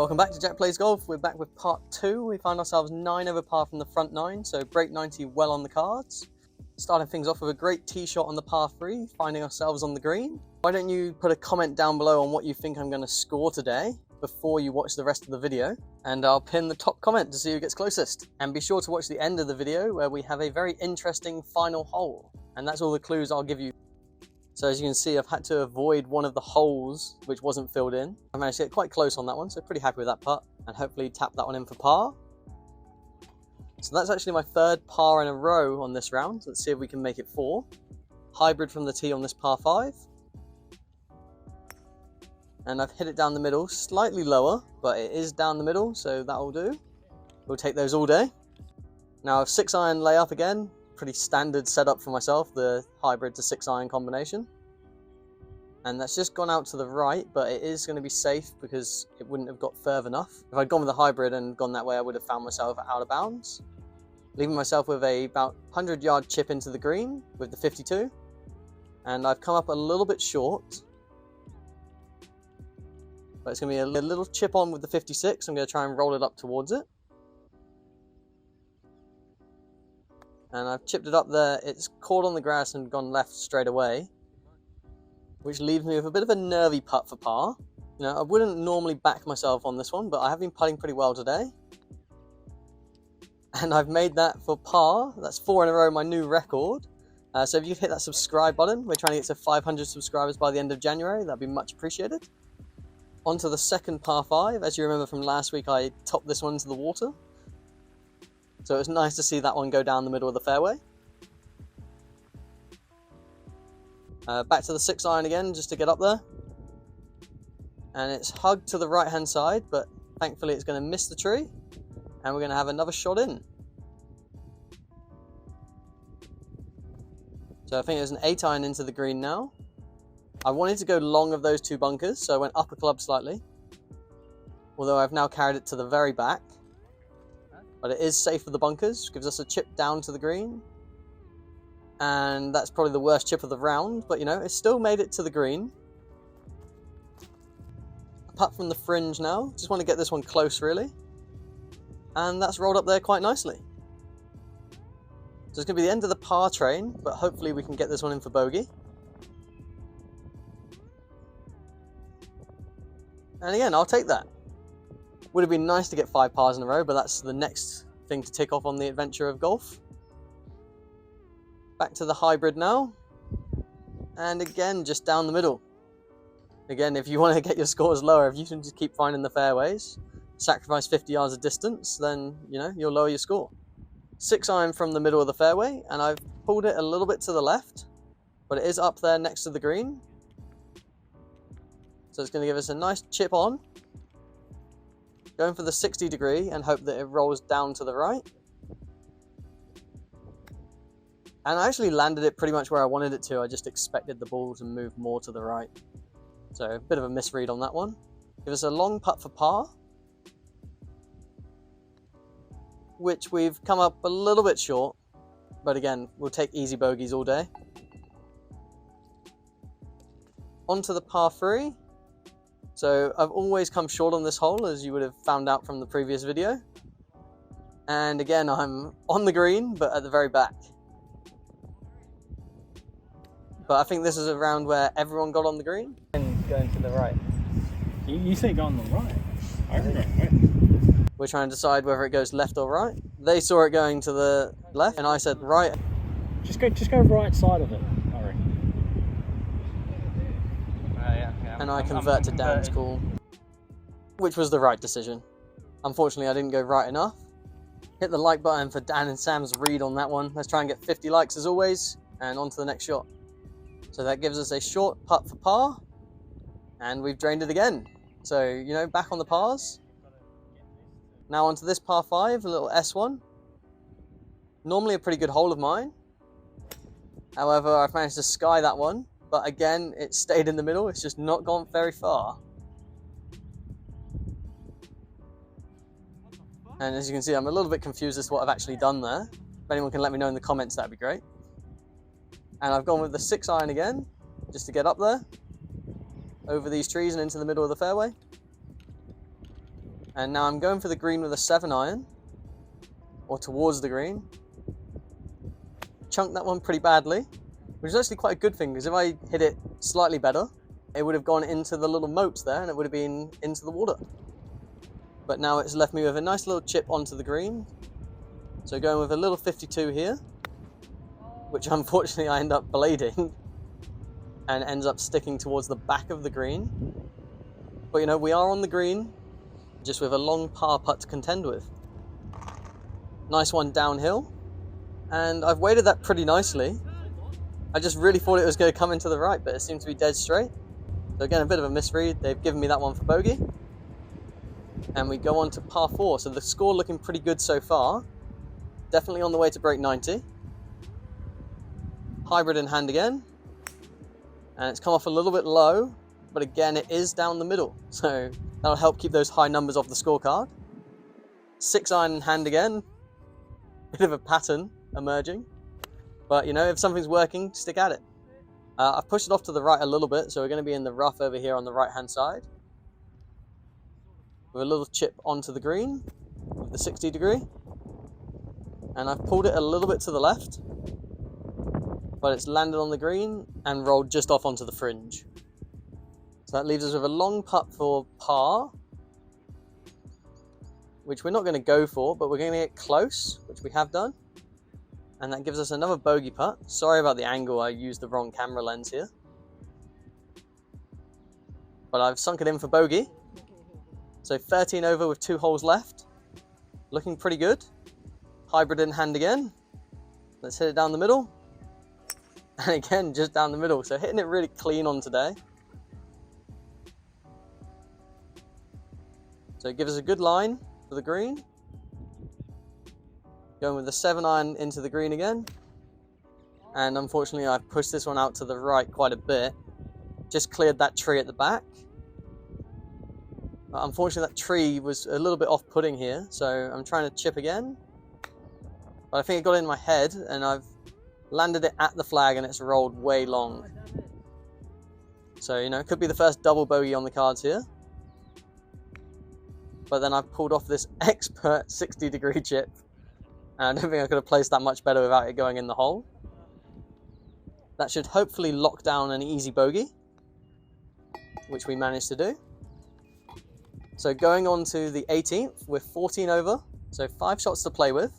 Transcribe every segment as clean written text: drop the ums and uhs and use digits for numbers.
Welcome back to Jack Plays Golf. We're back with part 2. We find ourselves 9 over par from the front 9, so break 90 well on the cards. Starting things off with a great tee shot on the par 3, finding ourselves on the green. Why don't you put a comment down below on what you think I'm going to score today before you watch the rest of the video, and I'll pin the top comment to see who gets closest. And be sure to watch the end of the video where we have a very interesting final hole, and that's all the clues I'll give you. So as you can see, I've had to avoid one of the holes which wasn't filled in. I managed to get quite close on that one, so pretty happy with that putt, and hopefully tap that one in for par. So that's actually my third par in a row on this round. Let's see if we can make it 4. Hybrid from the tee on this par 5. And I've hit it down the middle, slightly lower, but it is down the middle, so that'll do. We'll take those all day. Now I've 6-iron layup again. Pretty standard setup for myself, the hybrid to 6-iron combination. And that's just gone out to the right, but it is going to be safe because it wouldn't have got further enough. If I'd gone with the hybrid and gone that way, I would have found myself out of bounds. Leaving myself with a about 100-yard chip into the green with the 52. And I've come up a little bit short. But it's going to be a little chip on with the 56. I'm going to try and roll it up towards it. And I've chipped it up there. It's caught on the grass and gone left straight away, which leaves me with a bit of a nervy putt for par. You know, I wouldn't normally back myself on this one, but I have been putting pretty well today. And I've made that for par. That's 4 in a row, my new record. So if you could hit that subscribe button, we're trying to get to 500 subscribers by the end of January. That'd be much appreciated. On to the second par 5. As you remember from last week, I topped this one into the water. So it was nice to see that one go down the middle of the fairway. Back to the 6-iron again, just to get up there. And it's hugged to the right-hand side, but thankfully it's going to miss the tree. And we're going to have another shot in. So I think there's an 8-iron into the green now. I wanted to go long of those 2 bunkers, so I went up a club slightly. Although I've now carried it to the very back. But it is safe for the bunkers, gives us a chip down to the green. And that's probably the worst chip of the round, but you know, it still made it to the green. A putt from the fringe now, just want to get this one close really. And that's rolled up there quite nicely. So it's going to be the end of the par train, but hopefully we can get this one in for bogey. And again, I'll take that. Would have been nice to get 5 pars in a row, but that's the next thing to tick off on the adventure of golf. Back to the hybrid now. And again, just down the middle. Again, if you want to get your scores lower, if you can just keep finding the fairways, sacrifice 50 yards of distance, then, you know, you'll lower your score. 6-iron from the middle of the fairway, and I've pulled it a little bit to the left, but it is up there next to the green. So it's going to give us a nice chip on. Going for the 60 degree and hope that it rolls down to the right. And I actually landed it pretty much where I wanted it to. I just expected the ball to move more to the right. So a bit of a misread on that one. Give us a long putt for par, which we've come up a little bit short. But again, we'll take easy bogeys all day. On to the par 3. So I've always come short on this hole, as you would have found out from the previous video. And again, I'm on the green, but at the very back. But I think this is a round where everyone got on the green. And going to the right. You say go on the right. I can go right. We're trying to decide whether it goes left or right. They saw it going to the left, and I said right. Just go right side of it, I reckon. And I convert to Dan's call, which was the right decision. Unfortunately, I didn't go right enough. Hit the like button for Dan and Sam's read on that one. Let's try and get 50 likes as always, and on to the next shot. So that gives us a short putt for par, and we've drained it again. So, you know, back on the pars. Now onto this par 5, a little S1. Normally a pretty good hole of mine. However, I've managed to sky that one. But again, it stayed in the middle. It's just not gone very far. And as you can see, I'm a little bit confused as to what I've actually done there. If anyone can let me know in the comments, that'd be great. And I've gone with the 6-iron again, just to get up there, over these trees and into the middle of the fairway. And now I'm going for the green with a 7-iron, or towards the green. Chunked that one pretty badly, which is actually quite a good thing, because if I hit it slightly better, it would have gone into the little moats there and it would have been into the water. But now it's left me with a nice little chip onto the green. So going with a little 52 here, which unfortunately I end up blading and ends up sticking towards the back of the green. But you know, we are on the green, just with a long par putt to contend with. Nice one downhill, and I've weighted that pretty nicely. I just really thought it was going to come into the right, but it seemed to be dead straight. So again, a bit of a misread. They've given me that one for bogey. And we go on to par 4. So the score looking pretty good so far. Definitely on the way to break 90. Hybrid in hand again. And it's come off a little bit low, but again, it is down the middle. So that'll help keep those high numbers off the scorecard. 6-iron in hand again. Bit of a pattern emerging. But you know, if something's working, stick at it. I've pushed it off to the right a little bit, so we're going to be in the rough over here on the right hand side. With a little chip onto the green with the 60 degree. And I've pulled it a little bit to the left, but it's landed on the green and rolled just off onto the fringe. So that leaves us with a long putt for par, which we're not going to go for, but we're going to get close, which we have done. And that gives us another bogey putt. Sorry about the angle, I used the wrong camera lens here. But I've sunk it in for bogey. So 13 over with 2 holes left. Looking pretty good. Hybrid in hand again. Let's hit it down the middle. And again, just down the middle. So hitting it really clean on today. So it gives us a good line for the green. Going with the 7-iron into the green again. And unfortunately, I've pushed this one out to the right quite a bit. Just cleared that tree at the back. But unfortunately, that tree was a little bit off-putting here. So I'm trying to chip again. But I think it got in my head and I've landed it at the flag and it's rolled way long. So, you know, it could be the first double bogey on the cards here. But then I've pulled off this expert 60-degree chip. And I don't think I could have placed that much better without it going in the hole. That should hopefully lock down an easy bogey, which we managed to do. So going on to the 18th with 14 over, so 5 shots to play with.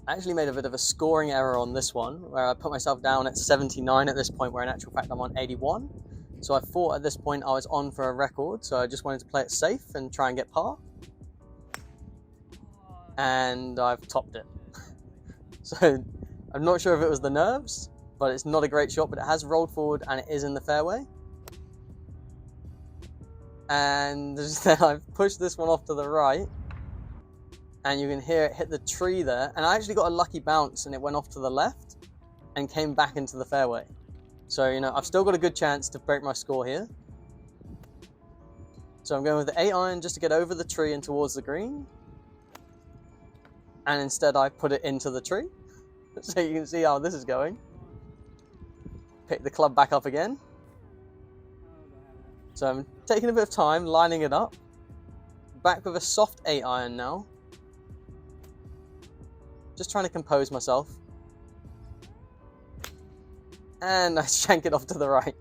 I actually made a bit of a scoring error on this one, where I put myself down at 79 at this point, where in actual fact I'm on 81. So I thought at this point I was on for a record, so I just wanted to play it safe and try and get par. And I've topped it. So I'm not sure if it was the nerves, but it's not a great shot, but it has rolled forward and it is in the fairway. And then I've pushed this one off to the right and you can hear it hit the tree there. And I actually got a lucky bounce and it went off to the left and came back into the fairway. So, you know, I've still got a good chance to break my score here. So I'm going with the 8-iron just to get over the tree and towards the green. And instead I put it into the tree. So you can see how this is going. Pick the club back up again. So I'm taking a bit of time, lining it up. Back with a soft 8-iron now. Just trying to compose myself. And I shank it off to the right.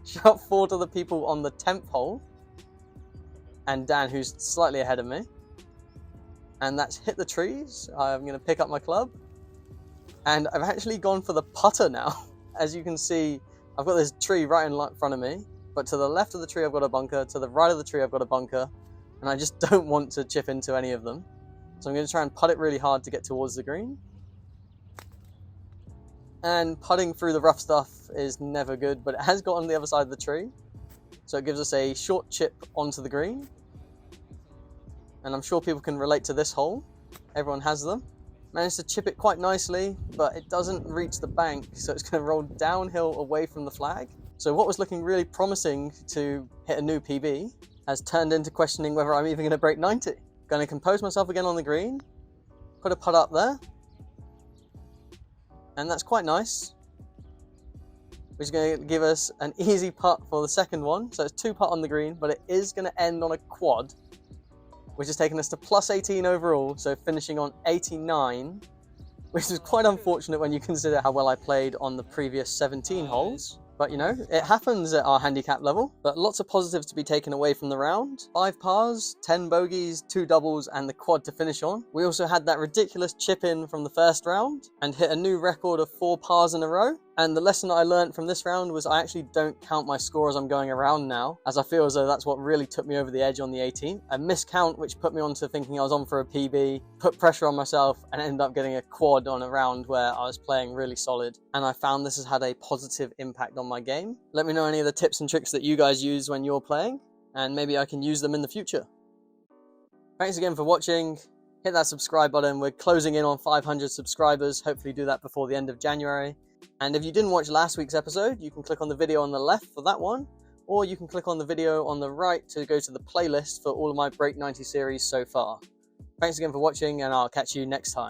Shot 4 to the people on the 10th hole. And Dan, who's slightly ahead of me. And that's hit the trees. I'm going to pick up my club. And I've actually gone for the putter now. As you can see, I've got this tree right in front of me. But to the left of the tree, I've got a bunker. To the right of the tree, I've got a bunker. And I just don't want to chip into any of them. So I'm going to try and putt it really hard to get towards the green. And putting through the rough stuff is never good, but it has got on the other side of the tree. So it gives us a short chip onto the green. And I'm sure people can relate to this hole. Everyone has them. Managed to chip it quite nicely, but it doesn't reach the bank, so it's going to roll downhill away from the flag. So what was looking really promising to hit a new PB has turned into questioning whether I'm even going to break 90. Going to compose myself again on the green, put a putt up there, and that's quite nice. Which is going to give us an easy putt for the second one. So it's 2 putt on the green, but it is going to end on a quad. which has taken us to plus 18 overall, so finishing on 89, which is quite unfortunate when you consider how well I played on the previous 17 holes. But you know, it happens at our handicap level. But lots of positives to be taken away from the round. 5 pars, 10 bogeys, 2 doubles, and the quad to finish on. We also had that ridiculous chip in from the first round and hit a new record of 4 pars in a row. And the lesson I learned from this round was I actually don't count my score as I'm going around now, as I feel as though that's what really took me over the edge on the 18th. A miscount which put me onto thinking I was on for a PB, put pressure on myself, and ended up getting a quad on a round where I was playing really solid. And I found this has had a positive impact on my game. Let me know any of the tips and tricks that you guys use when you're playing, and maybe I can use them in the future. Thanks again for watching. Hit that subscribe button. We're closing in on 500 subscribers. Hopefully do that before the end of January. And if you didn't watch last week's episode, you can click on the video on the left for that one, or you can click on the video on the right to go to the playlist for all of my Break 90 series so far. Thanks again for watching, and I'll catch you next time.